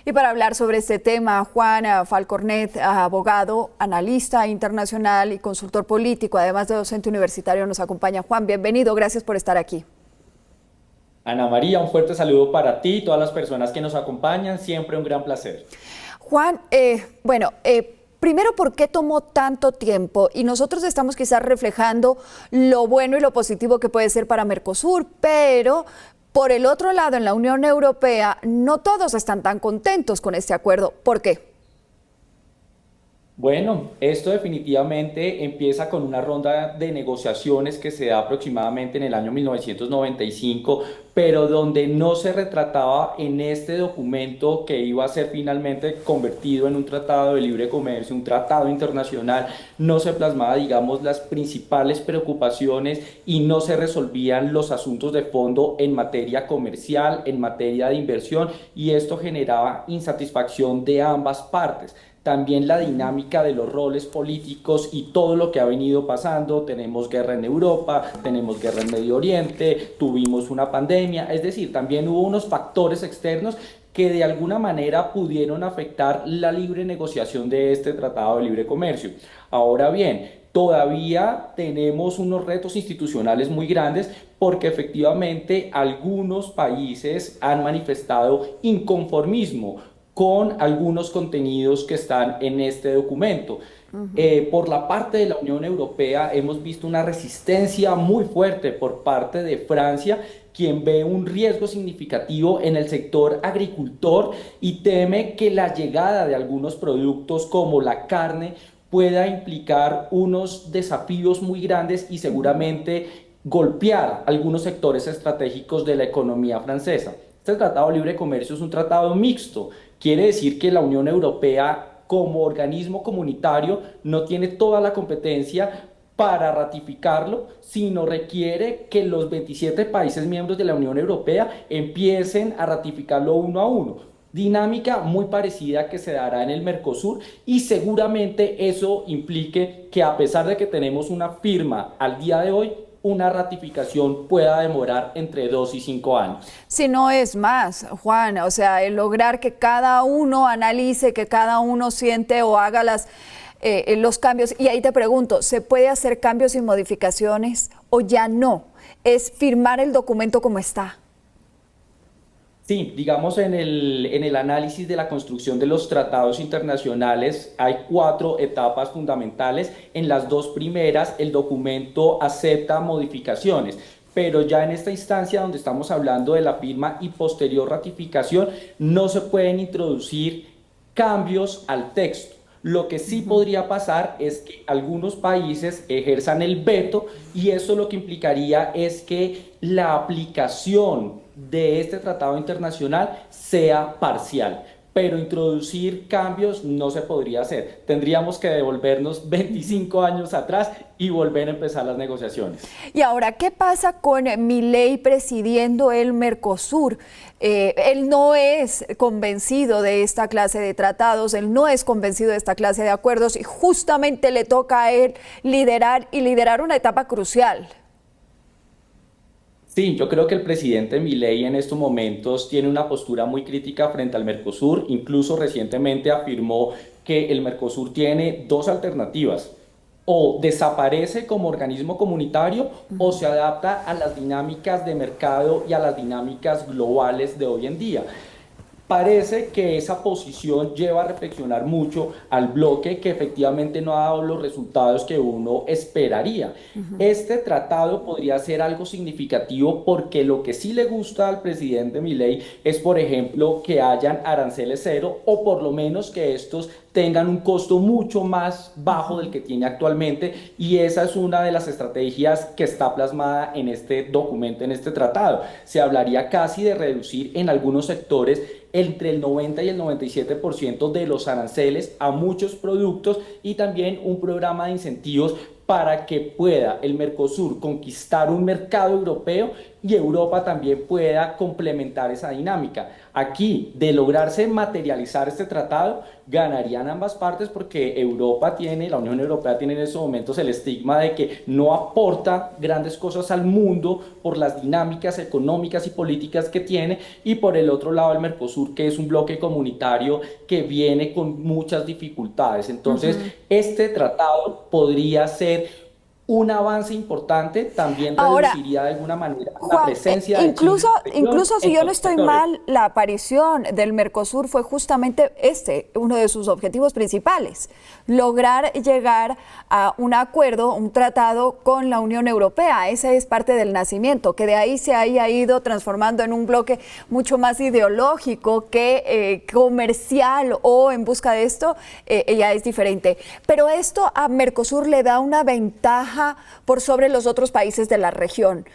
Y para hablar sobre este tema, Juan Falcornet, abogado, analista internacional y consultor político, además de docente universitario, nos acompaña. Juan, bienvenido, gracias por estar aquí. Ana María, un fuerte saludo para ti y todas las personas que nos acompañan, siempre un gran placer. Juan, primero, ¿por qué tomó tanto tiempo? Y nosotros estamos quizás reflejando lo bueno y lo positivo que puede ser para Mercosur, pero por el otro lado, en la Unión Europea, no todos están tan contentos con este acuerdo. ¿Por qué? Bueno, esto definitivamente empieza con una ronda de negociaciones que se da aproximadamente en el año 1995, pero donde no se retrataba en este documento que iba a ser finalmente convertido en un tratado de libre comercio, un tratado internacional, no se plasmaba, digamos, las principales preocupaciones y no se resolvían los asuntos de fondo en materia comercial, en materia de inversión, y esto generaba insatisfacción de ambas partes. También la dinámica de los roles políticos y todo lo que ha venido pasando. Tenemos guerra en Europa, tenemos guerra en Medio Oriente, tuvimos una pandemia, es decir, también hubo unos factores externos que de alguna manera pudieron afectar la libre negociación de este tratado de libre comercio. Ahora bien, todavía tenemos unos retos institucionales muy grandes porque efectivamente algunos países han manifestado inconformismo con algunos contenidos que están en este documento. Por la parte de la Unión Europea hemos visto una resistencia muy fuerte por parte de Francia, quien ve un riesgo significativo en el sector agricultor y teme que la llegada de algunos productos como la carne pueda implicar unos desafíos muy grandes y seguramente golpear algunos sectores estratégicos de la economía francesa. Este tratado de libre comercio es un tratado mixto. Quiere decir que la Unión Europea, como organismo comunitario, no tiene toda la competencia para ratificarlo, sino requiere que los 27 países miembros de la Unión Europea empiecen a ratificarlo uno a uno. Dinámica muy parecida que se dará en el Mercosur, y seguramente eso implique que, a pesar de que tenemos una firma al día de hoy, una ratificación pueda demorar entre 2 y 5 años. Si no es más, Juan, o sea, el lograr que cada uno analice, que cada uno siente o haga los cambios. Y ahí te pregunto, ¿se puede hacer cambios y modificaciones o ya no? ¿Es firmar el documento como está? Sí, digamos en el análisis de la construcción de los tratados internacionales hay 4 etapas fundamentales. En las 2 primeras el documento acepta modificaciones, pero ya en esta instancia donde estamos hablando de la firma y posterior ratificación no se pueden introducir cambios al texto. Lo que sí podría pasar es que algunos países ejerzan el veto, y eso lo que implicaría es que la aplicación de este tratado internacional sea parcial, pero introducir cambios no se podría hacer. Tendríamos que devolvernos 25 años atrás y volver a empezar las negociaciones. Y ahora, ¿qué pasa con Milei presidiendo el Mercosur? Él no es convencido de esta clase de tratados, él no es convencido de esta clase de acuerdos, y justamente le toca a él liderar una etapa crucial. Sí, yo creo que el presidente Milei en estos momentos tiene una postura muy crítica frente al Mercosur. Incluso recientemente afirmó que el Mercosur tiene dos alternativas: o desaparece como organismo comunitario o se adapta a las dinámicas de mercado y a las dinámicas globales de hoy en día. Parece que esa posición lleva a reflexionar mucho al bloque, que efectivamente no ha dado los resultados que uno esperaría. Este tratado podría ser algo significativo porque lo que sí le gusta al presidente Milei es, por ejemplo, que hayan aranceles cero, o por lo menos que estos tengan un costo mucho más bajo del que tiene actualmente, y esa es una de las estrategias que está plasmada en este documento, en este tratado. Se hablaría casi de reducir en algunos sectores entre el 90 y el 97% de los aranceles a muchos productos, y también un programa de incentivos para que pueda el Mercosur conquistar un mercado europeo y Europa también pueda complementar esa dinámica. Aquí, de lograrse materializar este tratado, ganarían ambas partes porque la Unión Europea tiene en estos momentos el estigma de que no aporta grandes cosas al mundo por las dinámicas económicas y políticas que tiene, y por el otro lado el Mercosur, que es un bloque comunitario que viene con muchas dificultades. Entonces, Ujú. este tratado podría ser un avance importante, también Ahora, reduciría de alguna manera la Juan, presencia de China incluso, en la región incluso si en yo no todos los estoy sectores. mal, la aparición del Mercosur fue justamente uno de sus objetivos principales, lograr llegar a un acuerdo, un tratado con la Unión Europea. Ese es parte del nacimiento, que de ahí se haya ido transformando en un bloque mucho más ideológico que comercial o en busca de esto, ya es diferente. Pero esto a Mercosur le da una ventaja por sobre los otros países de la región.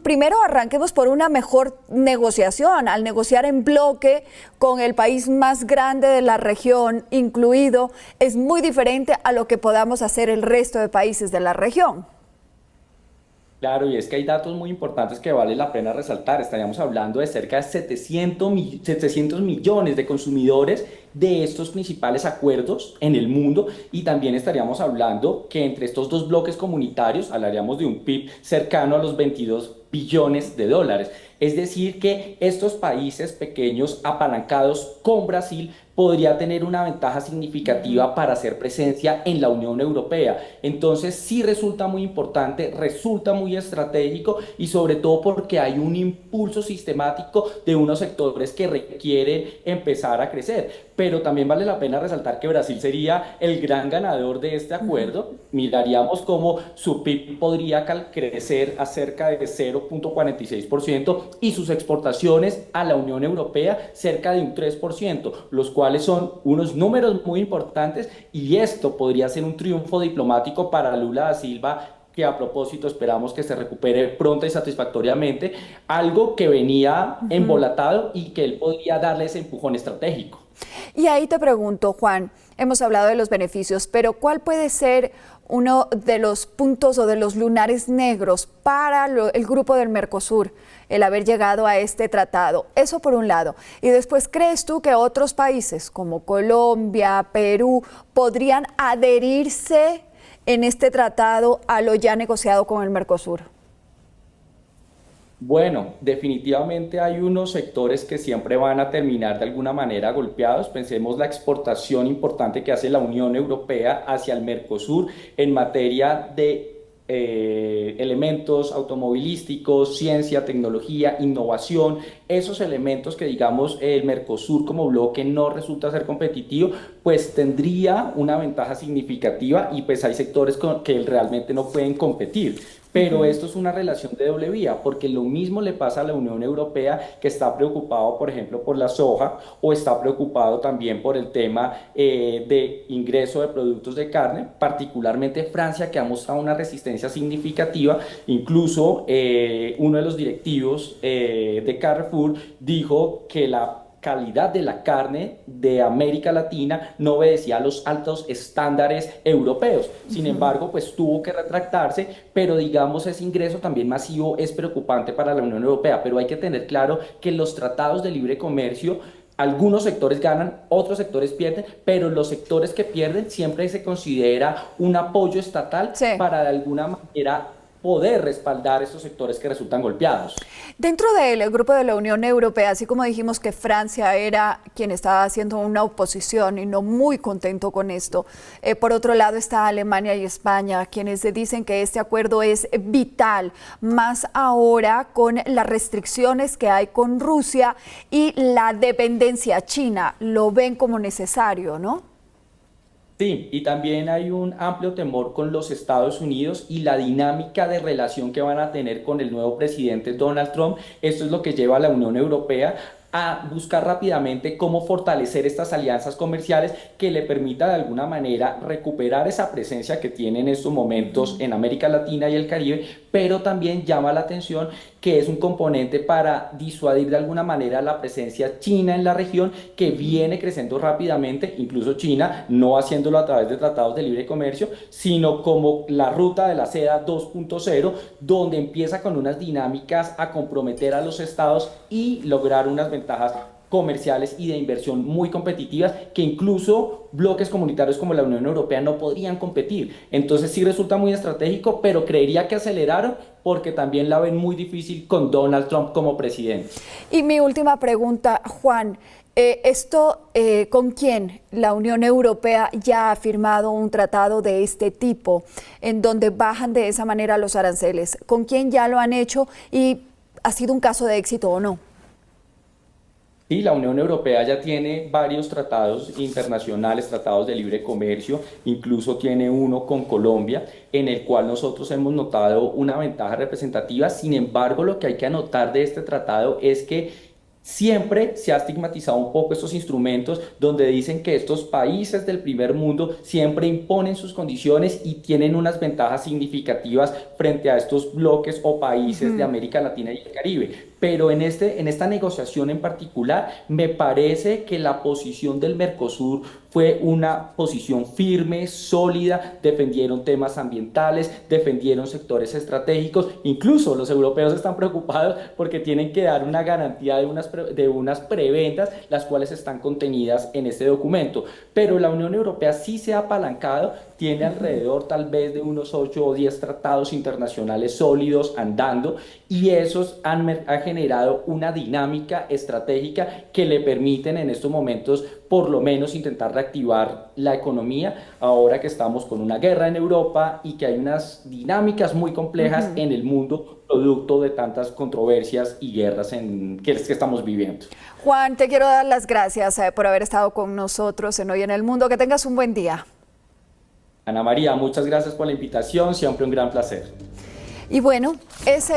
Primero arranquemos por una mejor negociación. Al negociar en bloque con el país más grande de la región incluido, es muy diferente a lo que podamos hacer el resto de países de la región. Claro, y es que hay datos muy importantes que vale la pena resaltar. Estaríamos hablando de cerca de 700 millones de consumidores de estos principales acuerdos en el mundo, y también estaríamos hablando que entre estos dos bloques comunitarios hablaríamos de un PIB cercano a los 22 billones de dólares. Es decir, que estos países pequeños apalancados con Brasil podría tener una ventaja significativa para hacer presencia en la Unión Europea. Entonces sí resulta muy importante, resulta muy estratégico, y sobre todo porque hay un impulso sistemático de unos sectores que requieren empezar a crecer. Pero también vale la pena resaltar que Brasil sería el gran ganador de este acuerdo. Miraríamos cómo su PIB podría crecer a cerca de 0,46% y sus exportaciones a la Unión Europea cerca de un 3%, los cuales son unos números muy importantes, y esto podría ser un triunfo diplomático para Lula da Silva, que a propósito esperamos que se recupere pronta y satisfactoriamente, algo que venía embolatado y que él podría darle ese empujón estratégico. Y ahí te pregunto, Juan, hemos hablado de los beneficios, pero ¿cuál puede ser uno de los puntos o de los lunares negros para el grupo del Mercosur, el haber llegado a este tratado? Eso por un lado. Y después, ¿crees tú que otros países como Colombia, Perú, podrían adherirse en este tratado a lo ya negociado con el Mercosur? Bueno, definitivamente hay unos sectores que siempre van a terminar de alguna manera golpeados. Pensemos la exportación importante que hace la Unión Europea hacia el Mercosur en materia de elementos automovilísticos, ciencia, tecnología, innovación, esos elementos que digamos el Mercosur como bloque no resulta ser competitivo, pues tendría una ventaja significativa, y pues hay sectores que realmente no pueden competir. Pero esto es una relación de doble vía, porque lo mismo le pasa a la Unión Europea, que está preocupado, por ejemplo, por la soja, o está preocupado también por el tema de ingreso de productos de carne, particularmente Francia, que ha mostrado una resistencia significativa. Incluso uno de los directivos de Carrefour dijo que la calidad de la carne de América Latina no obedecía a los altos estándares europeos. Sin embargo, pues tuvo que retractarse, pero digamos ese ingreso también masivo es preocupante para la Unión Europea. Pero hay que tener claro que los tratados de libre comercio, algunos sectores ganan, otros sectores pierden, pero los sectores que pierden siempre se considera un apoyo estatal Sí. para de alguna manera poder respaldar estos sectores que resultan golpeados. Dentro del grupo de la Unión Europea, así como dijimos que Francia era quien estaba haciendo una oposición y no muy contento con esto, por otro lado está Alemania y España, quienes dicen que este acuerdo es vital, más ahora con las restricciones que hay con Rusia y la dependencia china. Lo ven como necesario, ¿no? Sí, y también hay un amplio temor con los Estados Unidos y la dinámica de relación que van a tener con el nuevo presidente Donald Trump. Esto es lo que lleva a la Unión Europea a buscar rápidamente cómo fortalecer estas alianzas comerciales que le permita de alguna manera recuperar esa presencia que tiene en estos momentos en América Latina y el Caribe, pero también llama la atención que es un componente para disuadir de alguna manera la presencia china en la región, que viene creciendo rápidamente, incluso China no haciéndolo a través de tratados de libre comercio, sino como la ruta de la seda 2.0, donde empieza con unas dinámicas a comprometer a los estados y lograr unas ventajas comerciales y de inversión muy competitivas que incluso bloques comunitarios como la Unión Europea no podrían competir. Entonces sí resulta muy estratégico, pero creería que aceleraron porque también la ven muy difícil con Donald Trump como presidente. Y mi última pregunta, Juan, ¿con quién la Unión Europea ya ha firmado un tratado de este tipo, en donde bajan de esa manera los aranceles? ¿Con quién ya lo han hecho y ha sido un caso de éxito o no? Sí, la Unión Europea ya tiene varios tratados internacionales, tratados de libre comercio, incluso tiene uno con Colombia, en el cual nosotros hemos notado una ventaja representativa. Sin embargo, lo que hay que anotar de este tratado es que siempre se ha estigmatizado un poco estos instrumentos donde dicen que estos países del primer mundo siempre imponen sus condiciones y tienen unas ventajas significativas frente a estos bloques o países de América Latina y el Caribe. Pero en esta negociación en particular, me parece que la posición del Mercosur fue una posición firme, sólida, defendieron temas ambientales, defendieron sectores estratégicos, incluso los europeos están preocupados porque tienen que dar una garantía de unas preventas, las cuales están contenidas en este documento. Pero la Unión Europea sí se ha apalancado, tiene alrededor tal vez de unos 8 o 10 tratados internacionales sólidos andando, y esos han generado una dinámica estratégica que le permiten en estos momentos por lo menos intentar reactivar la economía ahora que estamos con una guerra en Europa y que hay unas dinámicas muy complejas en el mundo producto de tantas controversias y guerras que estamos viviendo. Juan, te quiero dar las gracias por haber estado con nosotros en Hoy en el Mundo. Que tengas un buen día. Ana María, muchas gracias por la invitación, siempre un gran placer. Y bueno, ese